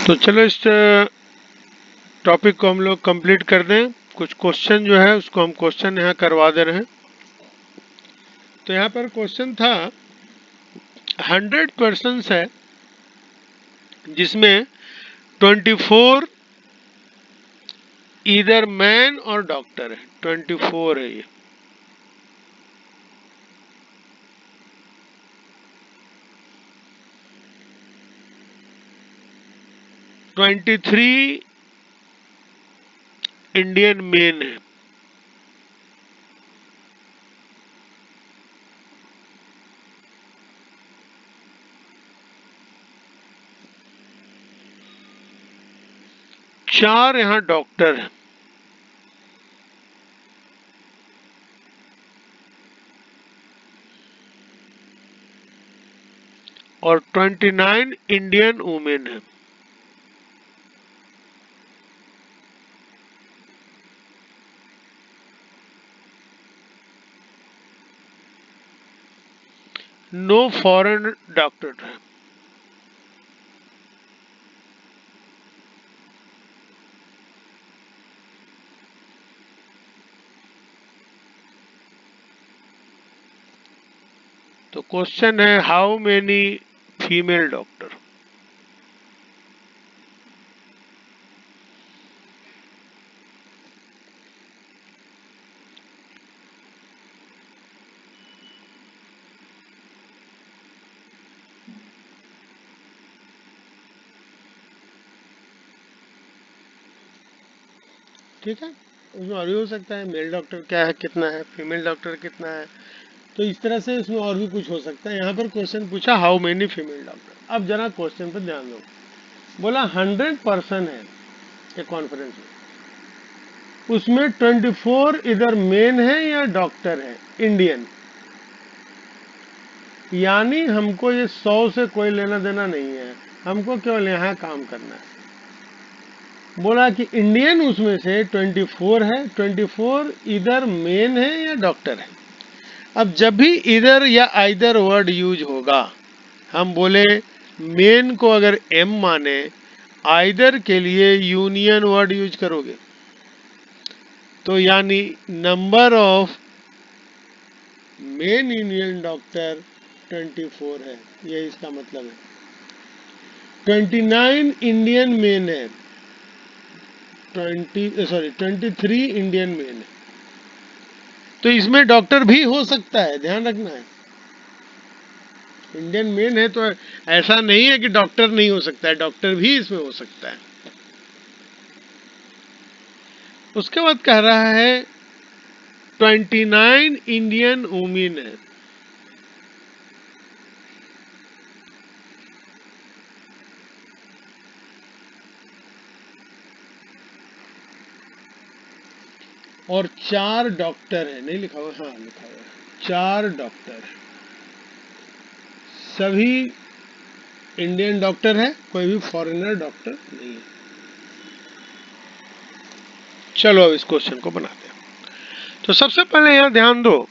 तो चलो इस टॉपिक को हम लोग कंप्लीट कर दें। कुछ क्वेश्चन जो है उसको हम क्वेश्चन यहाँ करवा दे रहे हैं। तो यहाँ पर क्वेश्चन था 100 पर्सन्स है जिसमें 24 इधर मैन और डॉक्टर है। 24 है ये। ट्वेंटी थ्री इंडियन मेन है। चार यहाँ डॉक्टर है और 29 इंडियन वुमेन है। नो फॉरेन डॉक्टर है। तो क्वेश्चन है हाउ मेनी फीमेल डॉक्टर। ठीक है, उसमें और भी हो सकता है मेल डॉक्टर क्या है, कितना है, फीमेल डॉक्टर कितना है। तो इस तरह से इसमें और भी कुछ हो सकता है। यहाँ पर क्वेश्चन पूछा हाउ मेनी फीमेल डॉक्टर। अब जरा क्वेश्चन पर ध्यान दो। बोला 100 पर्सन है एक कॉन्फ्रेंस में, उसमें 24 इधर मेन है या डॉक्टर है इंडियन। यानी हमको ये 100 से कोई लेना देना नहीं है, हमको केवल यहाँ काम करना है। बोला कि इंडियन उसमें से 24 है, 24 इधर मेन है या डॉक्टर है। अब जब भी इधर या आइदर वर्ड यूज होगा, हम बोले मेन को अगर एम माने, आइदर के लिए यूनियन वर्ड यूज करोगे। तो यानी number of main union doctor 24 है, ये इसका मतलब है। 29 इंडियन मेन है, 23 इंडियन मेन है। तो इसमें डॉक्टर भी हो सकता है, ध्यान रखना है। इंडियन मेन है तो ऐसा नहीं है कि डॉक्टर नहीं हो सकता है, डॉक्टर भी इसमें हो सकता है। उसके बाद कह रहा है 29 इंडियन वुमेन है। और 4 डॉक्टर है, नहीं लिखा हुआ, हाँ लिखा हुआ है 4 डॉक्टर। सभी इंडियन डॉक्टर है, कोई भी फॉरेनर डॉक्टर नहीं है। चलो अब इस क्वेश्चन को बनाते हैं। तो सबसे पहले यहाँ ध्यान दो,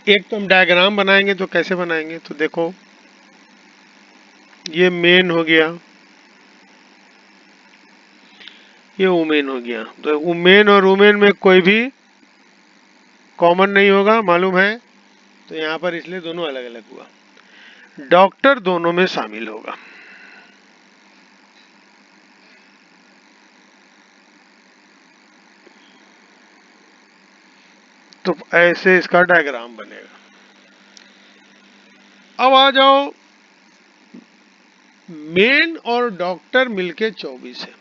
एक तो हम डायग्राम बनाएंगे। तो कैसे बनाएंगे, तो देखो ये मेन हो गया, ये वुमेन हो गया। तो वुमेन और वुमेन में कोई भी कॉमन नहीं होगा, मालूम है। तो यहाँ पर इसलिए दोनों अलग अलग हुआ। डॉक्टर दोनों में शामिल होगा। तो ऐसे इसका डायग्राम बनेगा। अब आ जाओ, मेन और डॉक्टर मिलके 24 है,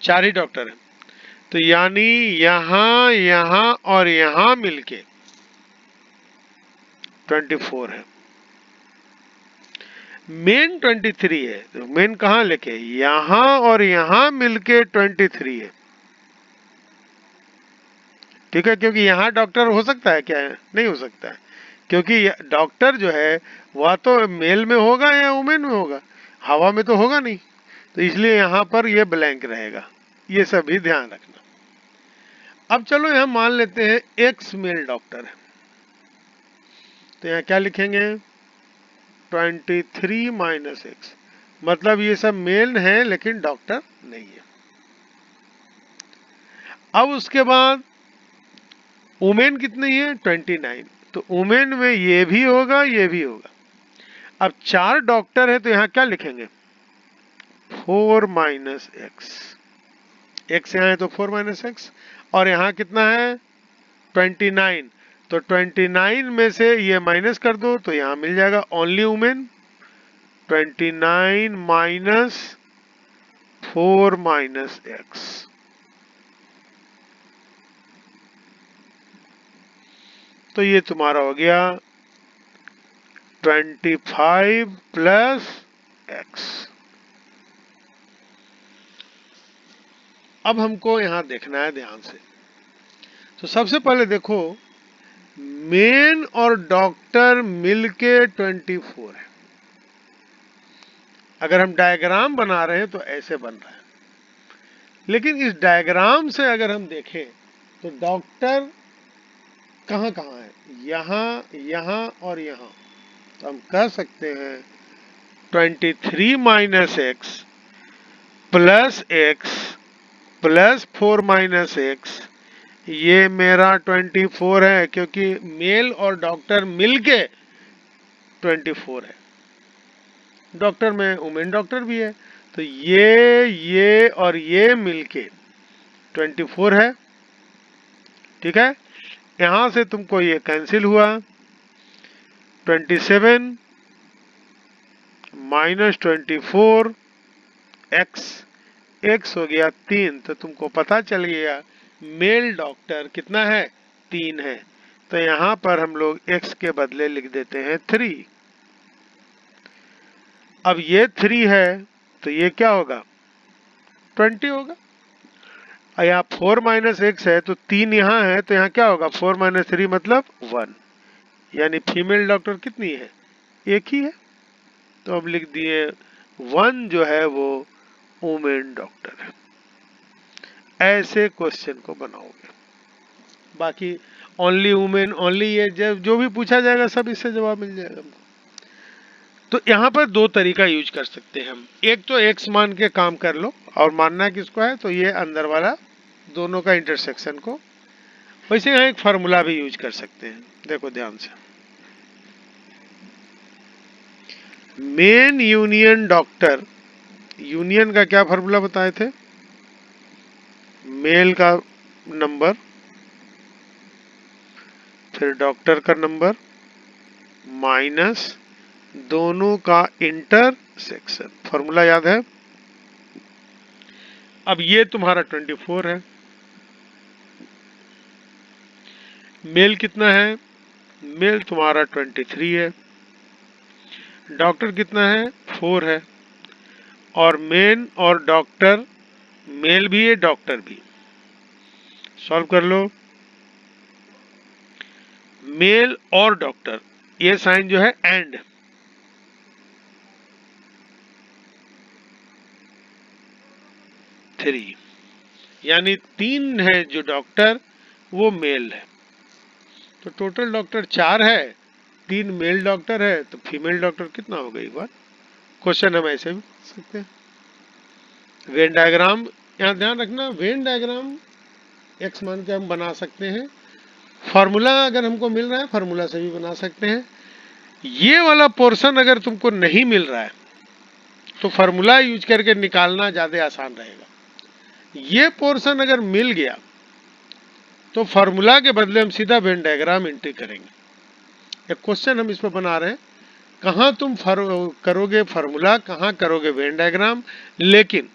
4 ही डॉक्टर है। तो यानी यहां यहां और यहां मिलके 24 है। मेन 23 है, तो मेन कहां लेके, यहां और यहां मिलके 23 है। ठीक है, क्योंकि यहाँ डॉक्टर हो सकता है क्या, नहीं हो सकता है, क्योंकि डॉक्टर जो है वह तो मेल में होगा या वुमेन में होगा, हवा में तो होगा नहीं। तो इसलिए यहाँ पर ये ब्लैंक रहेगा। ये सभी ध्यान रखना। अब चलो यहाँ मान लेते हैं एक्स मेल डॉक्टर है। तो यहाँ क्या लिखेंगे, 23 माइनस एक्स। मतलब ये सब मेल है लेकिन डॉक्टर नहीं है। अब उसके बाद वुमेन कितनी है 29, तो वुमेन में ये भी होगा ये भी होगा। अब 4 डॉक्टर है तो यहाँ क्या लिखेंगे 4 माइनस एक्स, एक्स यहाँ है तो 4 माइनस एक्स, और यहाँ कितना है 29, तो 29 में से ये माइनस कर दो तो यहाँ मिल जाएगा only women 29 minus 4 minus x. तो ये तुम्हारा हो गया 25 प्लस एक्स। अब हमको यहां देखना है ध्यान से। तो सबसे पहले देखो मेन और डॉक्टर मिलके 24 है। अगर हम डायग्राम बना रहे हैं तो ऐसे बन रहा है, लेकिन इस डायग्राम से अगर हम देखें तो डॉक्टर कहाँ कहाँ है, यहाँ यहाँ और यहाँ। तो हम कह सकते हैं 23 minus x plus x plus 4 minus x, ये मेरा 24 है क्योंकि मेल और डॉक्टर मिलके 24 है। डॉक्टर में वुमेन डॉक्टर भी है, तो ये और ये मिलके 24 है। ठीक है, यहां से तुमको ये कैंसिल हुआ, 27 माइनस 24 एक्स, एक्स हो गया 3, तो तुमको पता चल गया मेल डॉक्टर कितना है 3 है। तो यहां पर हम लोग एक्स के बदले लिख देते हैं 3। अब ये 3 है तो ये क्या होगा 20 होगा। और यहाँ 4 माइनस एक्स है तो 3 यहाँ है, तो यहाँ क्या होगा 4 माइनस 3 मतलब 1, यानी फीमेल डॉक्टर कितनी है एक ही है। तो अब लिख दिए 1 जो है वो वुमेन डॉक्टर है। ऐसे क्वेश्चन को बनाओगे, बाकी ओनली वुमेन ओनली ये जब जो भी पूछा जाएगा सब इससे जवाब मिल जाएगा। तो यहाँ पर दो तरीका यूज कर सकते हैं हम, एक तो एक्स मान के काम कर लो और मानना किसको है तो ये अंदर वाला दोनों का इंटरसेक्शन को। वैसे यहाँ एक फार्मूला भी यूज कर सकते हैं, देखो ध्यान से। मेन यूनियन डॉक्टर, यूनियन का क्या फार्मूला बताए थे, मेल का नंबर फिर डॉक्टर का नंबर माइनस दोनों का इंटरसेक्शन, फार्मूला याद है। अब ये तुम्हारा 24 है, मेल कितना है, मेल तुम्हारा 23 है, डॉक्टर कितना है 4 है, और मेन और डॉक्टर मेल भी है डॉक्टर भी। सॉल्व कर लो, मेल और डॉक्टर, ये साइन जो है एंड, थ्री, यानी 3 है जो डॉक्टर वो मेल है। तो टोटल डॉक्टर 4 है, 3 मेल डॉक्टर है, तो फीमेल डॉक्टर कितना होगा एक बार क्वेश्चन हम ऐसे भी सकते हैं। वेन डायग्राम यहाँ ध्यान रखना, वेन डायग्राम एक्स मान के हम बना सकते हैं, फार्मूला अगर हमको मिल रहा है फार्मूला से भी बना सकते हैं। ये वाला पोर्शन अगर तुमको नहीं मिल रहा है तो फार्मूला यूज करके निकालना ज्यादा आसान रहेगा। ये पोर्शन अगर मिल गया तो फार्मूला के बदले हम सीधा वेन डायग्राम एंट्री करेंगे। एक क्वेश्चन हम इस पर बना रहे हैं, कहाँ तुम करोगे फार्मूला, कहाँ करोगे वेन डायग्राम। लेकिन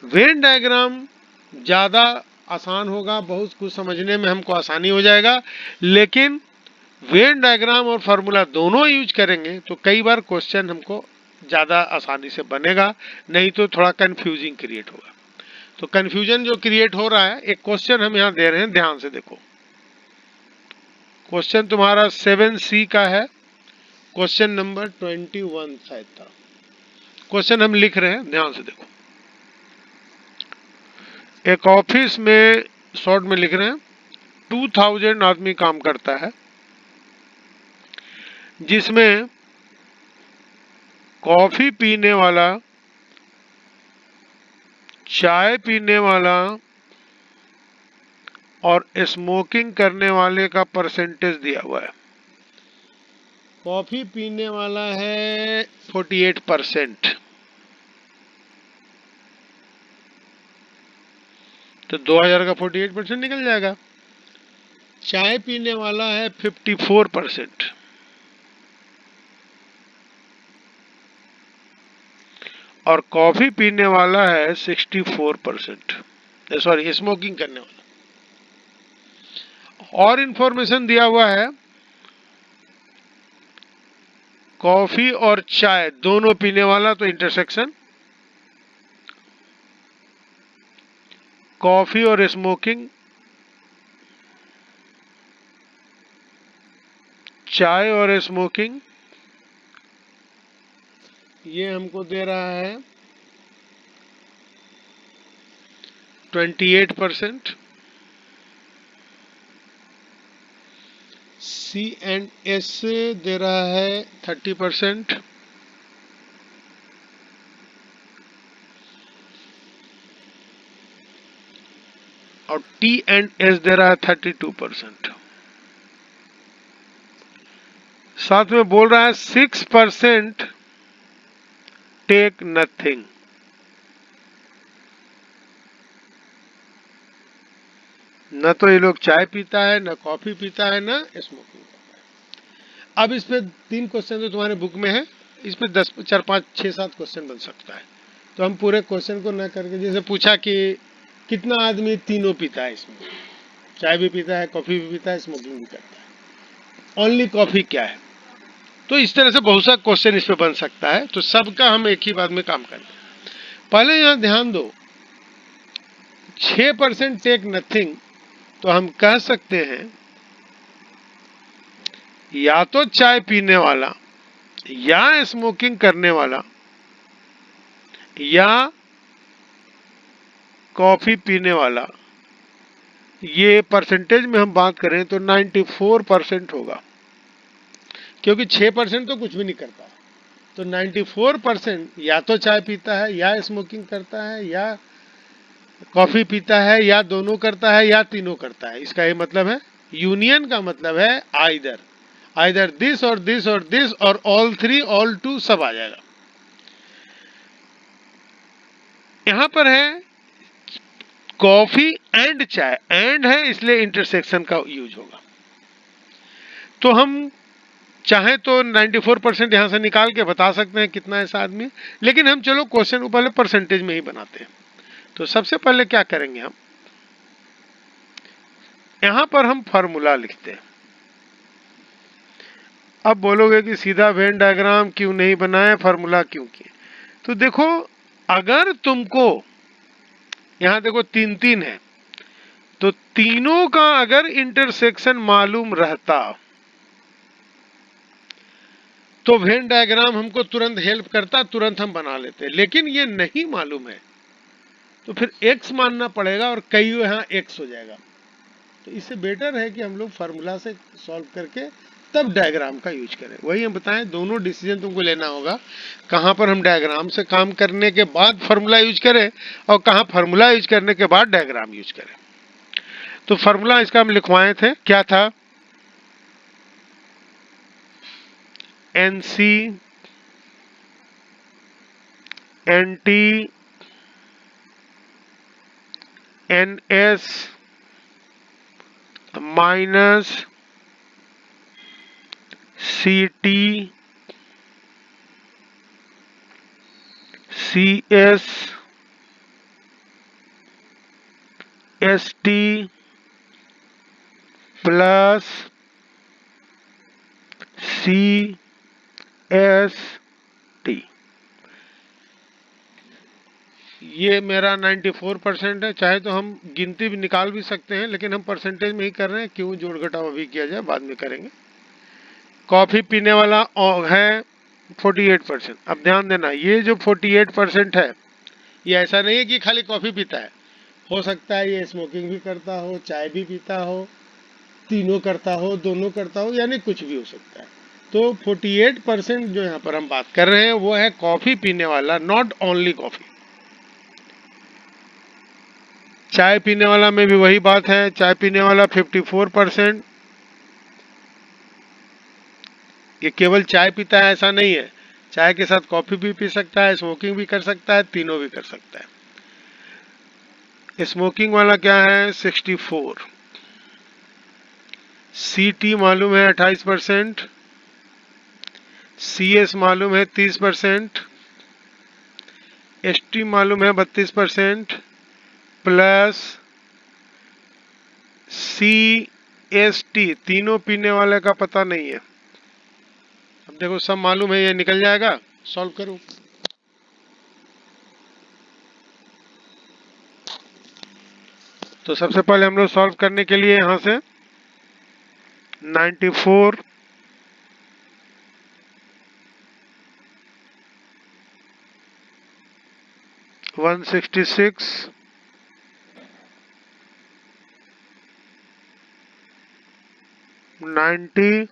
वेन डायग्राम ज्यादा आसान होगा, बहुत कुछ समझने में हमको आसानी हो जाएगा। लेकिन वेन डायग्राम और फार्मूला दोनों यूज करेंगे तो कई बार क्वेश्चन हमको ज्यादा आसानी से बनेगा, नहीं तो थोड़ा कंफ्यूजिंग क्रिएट होगा। तो कंफ्यूजन जो क्रिएट हो रहा है, एक क्वेश्चन हम यहाँ दे रहे हैं, ध्यान से देखो। क्वेश्चन तुम्हारा 7C का है, क्वेश्चन नंबर 21 शायद था। क्वेश्चन हम लिख रहे हैं, ध्यान से देखो। एक ऑफिस में शॉर्ट में लिख रहे हैं 2000 आदमी काम करता है, जिसमें कॉफी पीने वाला चाय पीने वाला और स्मोकिंग करने वाले का परसेंटेज दिया हुआ है। कॉफी पीने वाला है 48%, तो 2000 का 48% निकल जाएगा। चाय पीने वाला है 54% और कॉफी पीने वाला है 64%। सॉरी, स्मोकिंग करने वाला। और इंफॉर्मेशन दिया हुआ है, कॉफी और चाय दोनों पीने वाला, तो इंटरसेक्शन कॉफी और स्मोकिंग, चाय और स्मोकिंग, ये हमको दे रहा है 28%, C&S दे रहा है 30%, और T&S दे रहा है 32%। साथ में बोल रहा है 6% टेक नथिंग। न तो ये लोग चाय पीता है, न कॉफी पीता है, न स्मोकिंग करता है। अब इस पे 3 क्वेश्चन तो तुम्हारे बुक में है, इस पे 10 4 5 6 7 क्वेश्चन बन सकता है। तो हम पूरे क्वेश्चन को न करके, जैसे पूछा कि कितना आदमी तीनों पीता है, इसमें चाय भी पीता है, कॉफी भी पीता है, स्मोकिंग भी करता है, ओनली कॉफी क्या है। तो इस तरह से बहुत सा क्वेश्चन इस पे बन सकता है। तो सबका हम एक ही बात में काम करें। पहले यहाँ ध्यान दो, 6% टेक नथिंग, तो हम कह सकते हैं या तो चाय पीने वाला, या स्मोकिंग करने वाला, या कॉफी पीने वाला, ये परसेंटेज में हम बात करें तो 94% होगा, क्योंकि 6% तो कुछ भी नहीं करता। तो 94% या तो चाय पीता है, या स्मोकिंग करता है, या कॉफी पीता है, या दोनों करता है, या तीनों करता है। इसका ये मतलब है, यूनियन का मतलब है आइदर, आइदर दिस और दिस और दिस और ऑल 3 ऑल 2 सब आ जाएगा। यहां पर है कॉफी एंड चाय, एंड है इसलिए इंटरसेक्शन का यूज होगा। तो हम चाहे तो 94% यहां से निकाल के बता सकते हैं कितना ऐसा आदमी, लेकिन हम चलो क्वेश्चन को पहले परसेंटेज में ही बनाते हैं। तो सबसे पहले क्या करेंगे, हम यहां पर हम फार्मूला लिखते हैं। अब बोलोगे कि सीधा वेन डायग्राम क्यों नहीं बनाए, फार्मूला क्यों किए? तो देखो, अगर तुमको यहां देखो 3 है, तो तीनों का अगर इंटरसेक्शन मालूम रहता तो वेन डायग्राम हमको तुरंत हेल्प करता, तुरंत हम बना लेते। लेकिन ये नहीं मालूम है, तो फिर x मानना पड़ेगा और कई यहाँ x हो जाएगा। तो इससे बेटर है कि हम लोग फार्मूला से सॉल्व करके तब डायग्राम का यूज करें। वही हम बताएं, दोनों डिसीजन तुमको लेना होगा, कहां पर हम डायग्राम से काम करने के बाद फार्मूला यूज करें और कहां फार्मूला यूज करने के बाद डायग्राम यूज करें। तो फार्मूला इसका हम लिखवाए थे, क्या था? NC NT NS minus CT CS ST plus CST। ये मेरा 94% है। चाहे तो हम गिनती भी निकाल भी सकते हैं, लेकिन हम परसेंटेज में ही कर रहे हैं, क्यों जोड़ घटाव अभी किया जाए, बाद में करेंगे। कॉफी पीने वाला है 48%। अब ध्यान देना, ये जो 48% है, ये ऐसा नहीं है कि खाली कॉफी पीता है। हो सकता है ये स्मोकिंग भी करता हो, चाय भी पीता हो, तीनों करता हो, दोनों करता हो, यानी कुछ भी हो सकता है। तो 48% जो यहाँ पर हम बात कर रहे हैं वो है कॉफी पीने वाला, नॉट ओनली कॉफी। चाय पीने वाला में भी वही बात है, चाय पीने वाला 54%। ये केवल चाय पीता है ऐसा नहीं है, चाय के साथ कॉफी भी पी सकता है, स्मोकिंग भी कर सकता है, तीनों भी कर सकता है। स्मोकिंग वाला क्या है 64। सी टी मालूम है 28%, सी एस मालूम है 30%, एस टी मालूम है 32%, प्लस सी एस टी तीनों पीने वाले का पता नहीं है। अब देखो सब मालूम है, ये निकल जाएगा। सॉल्व करो। तो सबसे पहले हम लोग सॉल्व करने के लिए यहां से 94 166 90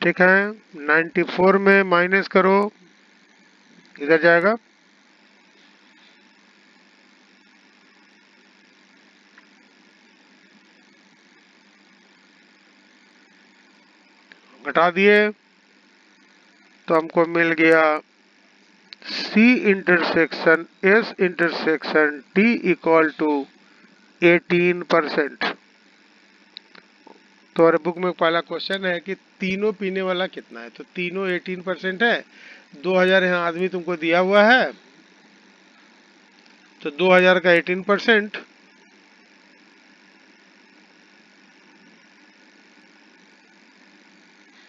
ठीक है। 94 में माइनस करो, इधर जाएगा, घटा दिए तो हमको मिल गया C intersection S intersection T equal to 18%। तो हमारे बुक में पहला क्वेश्चन है कि तीनों पीने वाला कितना है, तो तीनों 18% है। 2000 यहाँ आदमी तुमको दिया हुआ है, तो 2000 का 18%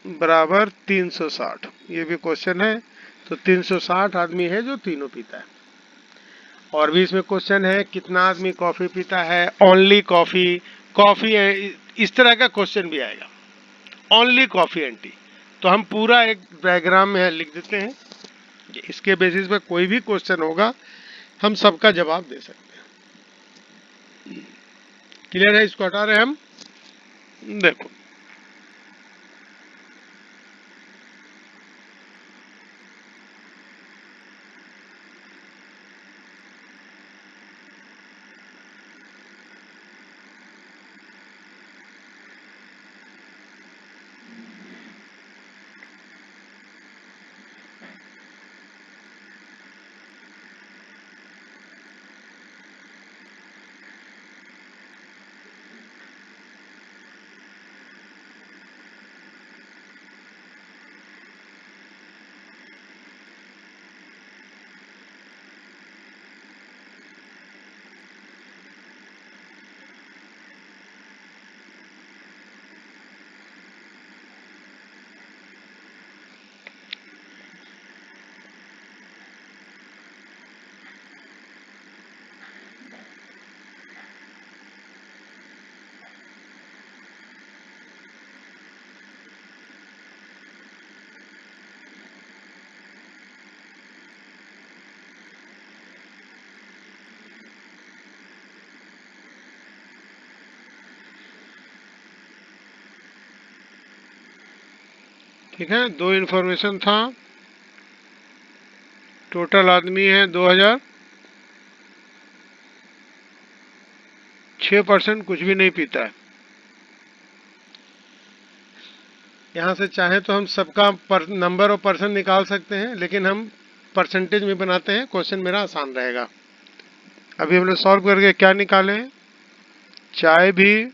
बराबर 360। ये भी क्वेश्चन है, तो 360 आदमी है जो तीनों पीता है। और भी इसमें क्वेश्चन है कितना आदमी कॉफी पीता है, ओनली कॉफी, कॉफी इस तरह का क्वेश्चन भी आएगा, ओनली कॉफी एंड टी। तो हम पूरा एक डायग्राम में लिख देते हैं, इसके बेसिस पे कोई भी क्वेश्चन होगा हम सबका जवाब दे सकते हैं। क्लियर है? इसको हटा रहे हैं हम। देखो ठीक है, दो इंफॉर्मेशन था। टोटल आदमी है 2000, 6% कुछ भी नहीं पीता है। यहाँ से चाहे तो हम सबका नंबर और पर्सन निकाल सकते हैं, लेकिन हम परसेंटेज में बनाते हैं, क्वेश्चन मेरा आसान रहेगा। अभी हमने सॉल्व करके क्या निकाले, चाय भी,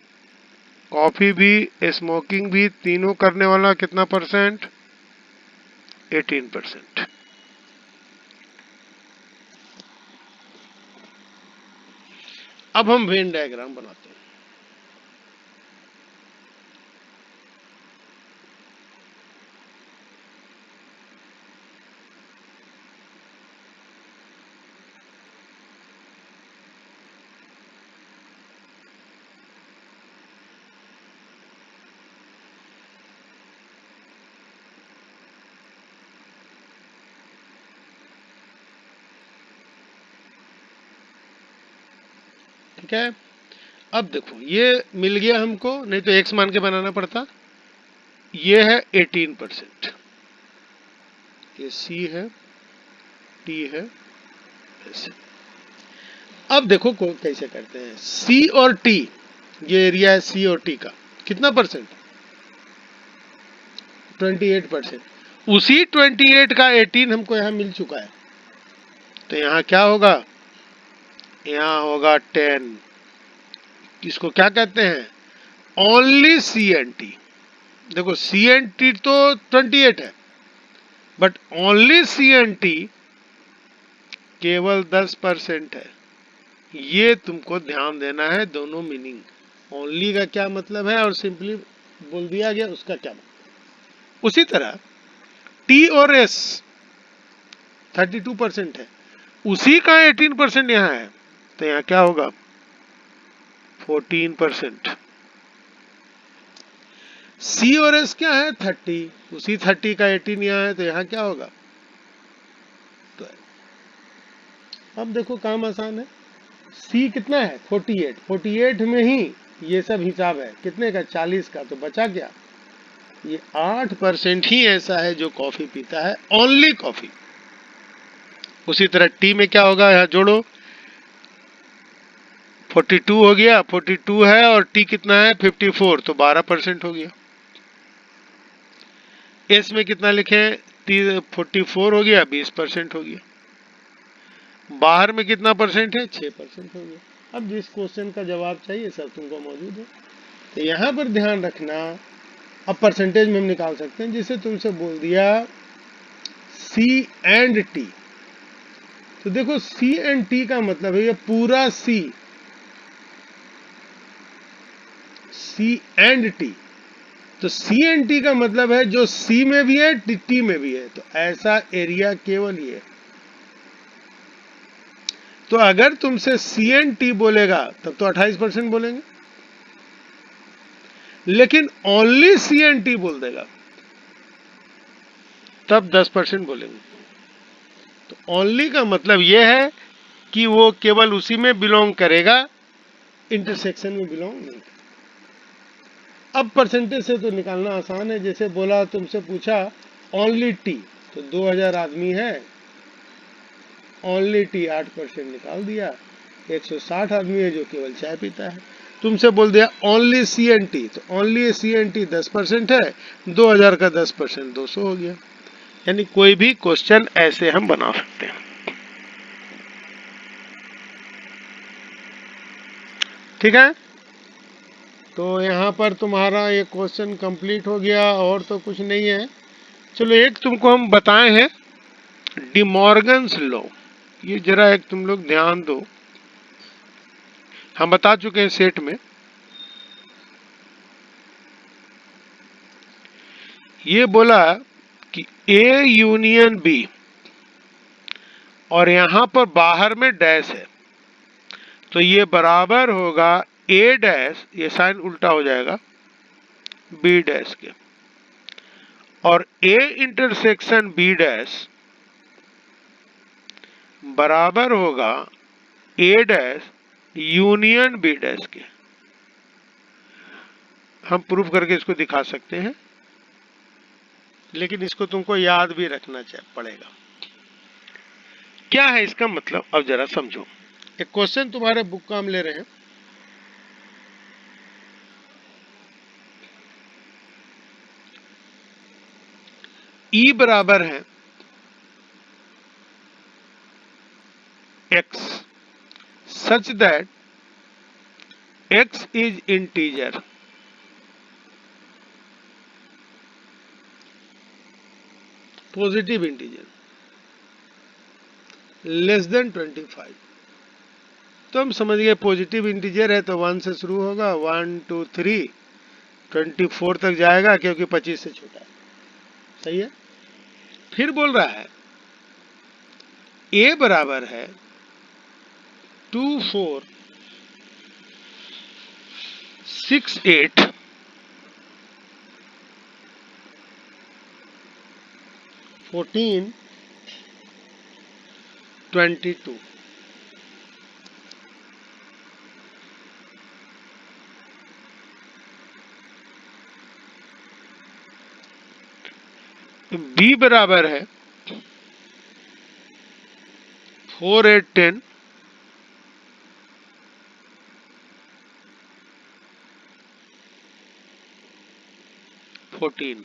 कॉफी भी, स्मोकिंग भी, तीनों करने वाला कितना परसेंट, 18%। अब हम वेन डायग्राम बनाते हैं। ठीक है, अब देखो ये मिल गया हमको, नहीं तो एक्स मान के बनाना पड़ता। ये है 18%, ये सी है, टी है, ऐसे। अब देखो कैसे करते हैं। सी और टी, ये एरिया है सी और टी का, कितना परसेंट? 28%। उसी 28 का 18 हमको यहां मिल चुका है, तो यहां क्या होगा? यहां होगा 10। इसको क्या कहते हैं? Only C and T. देखो सी एंड टी तो 28 है, but only C and T केवल 10% है। ये तुमको ध्यान देना है, दोनों मीनिंग। ओनली का क्या मतलब है और सिंपली बोल दिया गया उसका क्या मतलब। उसी तरह टी और एस 32% है, उसी का 18% यहाँ है, तो यहाँ क्या होगा? 14%। सी और एस क्या है? 30, उसी 30 का 18 यहाँ है, तो यहाँ क्या होगा? तो अब देखो काम आसान है। सी कितना है? 48, 48 में ही ये सब हिसाब है, कितने का? 40 का। तो बचा क्या? ये 8% ही ऐसा है जो कॉफी पीता है, ओनली कॉफी। उसी तरह टी में क्या होगा? यहाँ जोड़ो, 42 हो गया, 42 है, और टी कितना है? 54, तो 12% हो गया। एस में कितना लिखे? 44 हो गया, 20% हो गया। बाहर में कितना परसेंट है? 6% हो गया। अब जिस क्वेश्चन का जवाब चाहिए सब तुमको मौजूद है, तो यहाँ पर ध्यान रखना। अब परसेंटेज में हम निकाल सकते हैं, जिसे तुमसे बोल दिया सी एंड टी। तो देखो सी एंड टी का मतलब है ये पूरा सी एंड टी। तो सी एंड टी का मतलब है जो सी में भी है, टी में भी है, तो ऐसा एरिया केवल ये। तो अगर तुमसे सी एंड टी बोलेगा तब तो 28% बोलेंगे, लेकिन ओनली सी एंड टी बोल देगा तब 10% बोलेंगे। तो ओनली का मतलब यह है कि वो केवल उसी में बिलोंग करेगा, इंटरसेक्शन में बिलोंग नहीं करेगा। अब परसेंटेज से तो निकालना आसान है। जैसे बोला, तुमसे पूछा ओनली टी, तो 2000 आदमी है, ओनली टी 8% निकाल दिया। 160 आदमी है जो केवल चाय पीता है। तुमसे बोल दिया ओनली सी एन टी, तो ओनली सी एन टी 10% है, 2000 का 10% 200 हो गया। यानी कोई भी क्वेश्चन ऐसे हम बना सकते हैं। ठीक है, तो यहाँ पर तुम्हारा ये क्वेश्चन कंप्लीट हो गया, और तो कुछ नहीं है। चलो एक तुमको हम बताए हैं, डिमॉर्गन्स लॉ, ये जरा एक तुम लोग ध्यान दो। हम बता चुके हैं सेट में। ये बोला कि ए यूनियन बी, और यहां पर बाहर में डैश है, तो ये बराबर होगा ए डैश, ये साइन उल्टा हो जाएगा, बी डैश के, और ए इंटरसेक्शन बी डैश बराबर होगा ए डैश यूनियन बी डैश के। हम प्रूफ करके इसको दिखा सकते हैं, लेकिन इसको तुमको याद भी रखना पड़ेगा। क्या है इसका मतलब? अब जरा समझो। एक क्वेश्चन तुम्हारे बुक का हम ले रहे हैं। ई बराबर है x such that x is integer positive integer less than 25। तो हम समझ गए पॉजिटिव इंटीजर है तो 1 से शुरू होगा, 1 2 3 24 तक जाएगा, क्योंकि 25 से छोटा है। सही है। फिर बोल रहा है a बराबर है 2 4 6 8 14 22। बी बराबर है 4 8 10 14।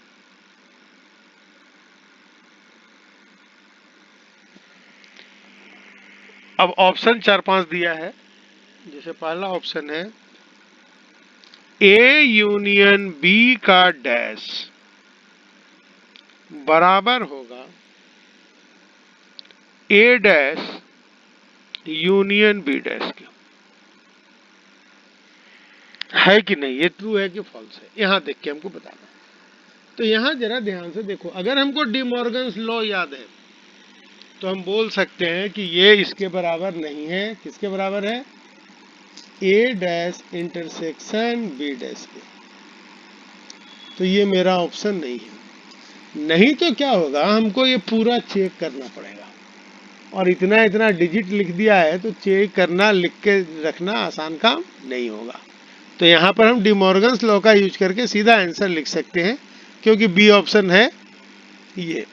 अब ऑप्शन 4 5 दिया है, जैसे पहला ऑप्शन है ए यूनियन बी का डैश बराबर होगा ए डैश यूनियन बी डैश के। है कि नहीं, ये ट्रू है कि फॉल्स है, यहां देख के हमको बताना। तो यहां जरा ध्यान से देखो, अगर हमको डी मॉर्गन्स लॉ याद है तो हम बोल सकते हैं कि ये इसके बराबर नहीं है। किसके बराबर है? A dash intersection B dash के। तो ये मेरा ऑप्शन नहीं है। नहीं तो क्या होगा, हमको ये पूरा चेक करना पड़ेगा, और इतना इतना डिजिट लिख दिया है तो चेक करना, लिख के रखना आसान काम नहीं होगा। तो यहाँ पर हम डी मॉर्गन्स लॉ का यूज करके सीधा आंसर लिख सकते हैं, क्योंकि बी ऑप्शन है ये।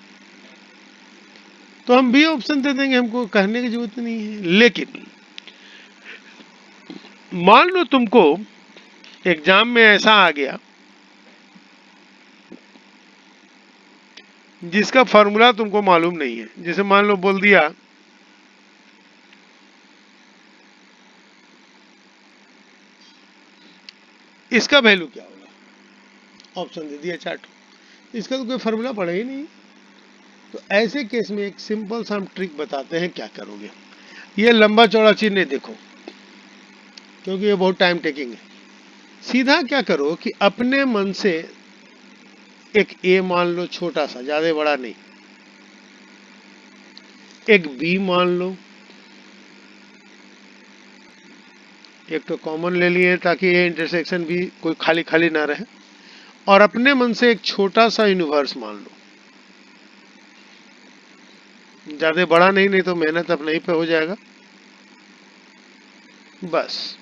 तो हम बी ऑप्शन दे देंगे, हमको कहने की जरूरत नहीं है। लेकिन मान लो तुमको एग्जाम में ऐसा आ गया जिसका फॉर्मूला तुमको मालूम नहीं है। जैसे मान लो बोल दिया इसका वैल्यू क्या होगा, ऑप्शन दे दिया चार्ट, इसका तो कोई फॉर्मूला पड़ा ही नहीं। तो ऐसे केस में एक सिंपल सा हम ट्रिक बताते हैं, क्या करोगे। ये लंबा चौड़ा चीज नहीं देखो, क्योंकि ये बहुत टाइम टेकिंग है। सीधा क्या करो कि अपने मन से एक ए मान लो, छोटा सा, ज्यादा बड़ा नहीं। एक बी मान लो, एक तो कॉमन ले लिए ताकि ये इंटरसेक्शन भी कोई खाली खाली ना रहे। और अपने मन से एक छोटा सा यूनिवर्स मान लो, ज्यादा बड़ा नहीं, नहीं तो मेहनत अपने ही पे हो जाएगा। बस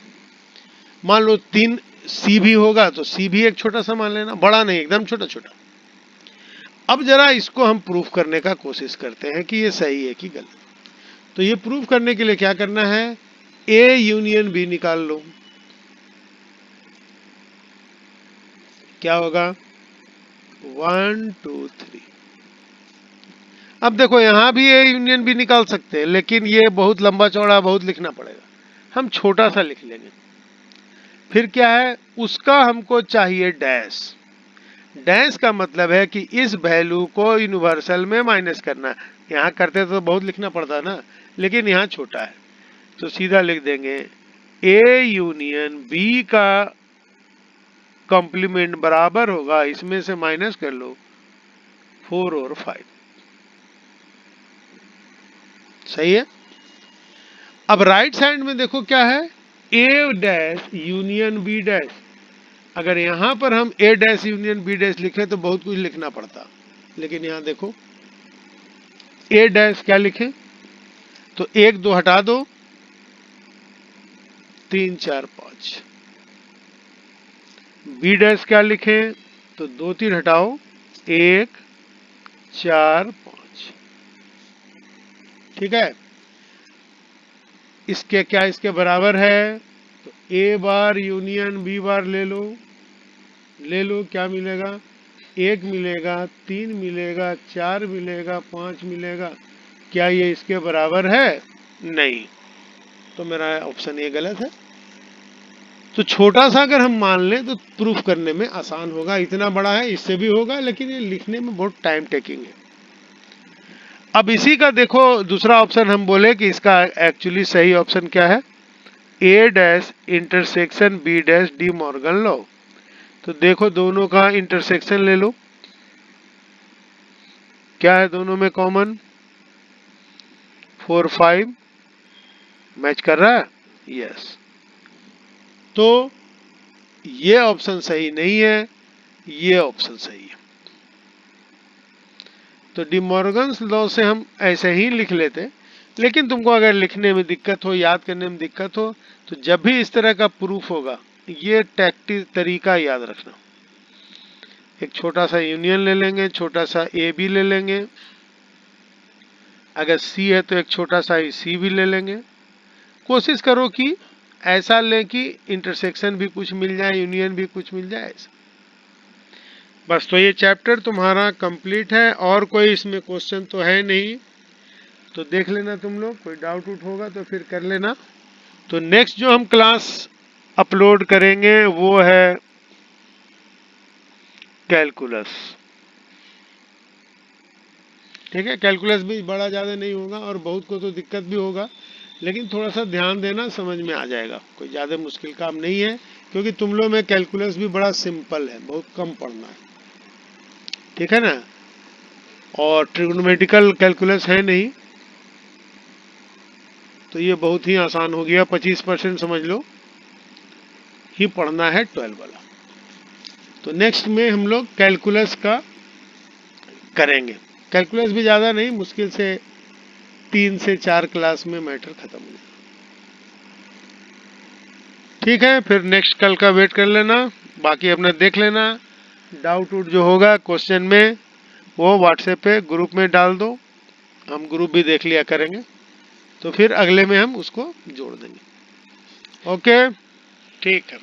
मान लो 3 सी भी होगा तो सी भी एक छोटा सा मान लेना, बड़ा नहीं, एकदम छोटा छोटा। अब जरा इसको हम प्रूफ करने का कोशिश करते हैं कि ये सही है कि गलत। तो ये प्रूफ करने के लिए क्या करना है, ए यूनियन बी निकाल लो। क्या होगा, 1 2 3। अब देखो यहां भी ए यूनियन बी निकाल सकते हैं, लेकिन ये बहुत लंबा चौड़ा, बहुत लिखना पड़ेगा। हम छोटा सा लिख लेंगे। फिर क्या है, उसका हमको चाहिए डैश। डैश का मतलब है कि इस वैल्यू को यूनिवर्सल में माइनस करना। यहाँ करते तो बहुत लिखना पड़ता ना, लेकिन यहाँ छोटा है तो सीधा लिख देंगे ए यूनियन बी का कॉम्प्लीमेंट बराबर होगा, इसमें से माइनस कर लो 4 और 5। सही है। अब राइट साइड में देखो क्या है, A dash union B dash. अगर यहां पर हम ए डैश यूनियन बी डैश लिखें तो बहुत कुछ लिखना पड़ता, लेकिन यहां देखो ए डैश क्या लिखें, तो 1 2 हटा दो, 3 4 5। बी डैश क्या लिखें, तो 2 3 हटाओ, 1 4 5। ठीक है। इसके क्या इसके बराबर है, तो ए बार यूनियन बी बार ले लो। ले लो, क्या मिलेगा, 1 मिलेगा, 3 मिलेगा, 4 मिलेगा, 5 मिलेगा। क्या ये इसके बराबर है? नहीं। तो मेरा ऑप्शन ये गलत है। तो छोटा सा अगर हम मान लें तो प्रूफ करने में आसान होगा। इतना बड़ा है इससे भी होगा, लेकिन ये लिखने में बहुत टाइम टेकिंग है। अब इसी का देखो दूसरा ऑप्शन, हम बोले कि इसका एक्चुअली सही ऑप्शन क्या है, A dash intersection B dash De Morgan law. तो देखो दोनों का इंटरसेक्शन ले लो, क्या है दोनों में कॉमन, 4 5 मैच कर रहा है, यस। तो ये ऑप्शन सही नहीं है, ये ऑप्शन सही है। तो डी मॉर्गन्स लॉ से हम ऐसे ही लिख लेते, लेकिन तुमको अगर लिखने में दिक्कत हो, याद करने में दिक्कत हो, तो जब भी इस तरह का प्रूफ होगा, ये टैक्टिक तरीका याद रखना। एक छोटा सा यूनियन ले लेंगे, छोटा सा ए बी ले लेंगे, अगर सी है तो एक छोटा सा सी भी ले लेंगे। कोशिश करो कि ऐसा लें कि इंटरसेक्शन भी कुछ मिल जाए, यूनियन भी कुछ मिल जाए ऐसा। बस, तो ये चैप्टर तुम्हारा कंप्लीट है, और कोई इसमें क्वेश्चन तो है नहीं, तो देख लेना तुम लोग, कोई डाउट उठ होगा तो फिर कर लेना। तो नेक्स्ट जो हम क्लास अपलोड करेंगे वो है कैलकुलस। ठीक है, कैलकुलस भी बड़ा ज़्यादा नहीं होगा और बहुत को तो दिक्कत भी होगा, लेकिन थोड़ा सा ध्यान देना, समझ में आ जाएगा, कोई ज़्यादा मुश्किल काम नहीं है, क्योंकि तुम लोग में कैलकुलस भी बड़ा सिंपल है, बहुत कम पढ़ना है। ठीक है ना, और ट्रिग्नोमेट्रिकल कैलकुलस है नहीं, तो ये बहुत ही आसान हो गया, 25% समझ लो ही पढ़ना है 12 वाला। तो नेक्स्ट में हम लोग कैलकुलस का करेंगे। कैलकुलस भी ज़्यादा नहीं, मुश्किल से 3 से 4 क्लास में मैटर खत्म हो जाएगा। ठीक है, फिर नेक्स्ट कल का वेट कर लेना, बाकी अपना देख लेना, डाउट उट जो होगा क्वेश्चन में वो व्हाट्सएप पे ग्रुप में डाल दो, हम ग्रुप भी देख लिया करेंगे, तो फिर अगले में हम उसको जोड़ देंगे। ओके, ठीक है।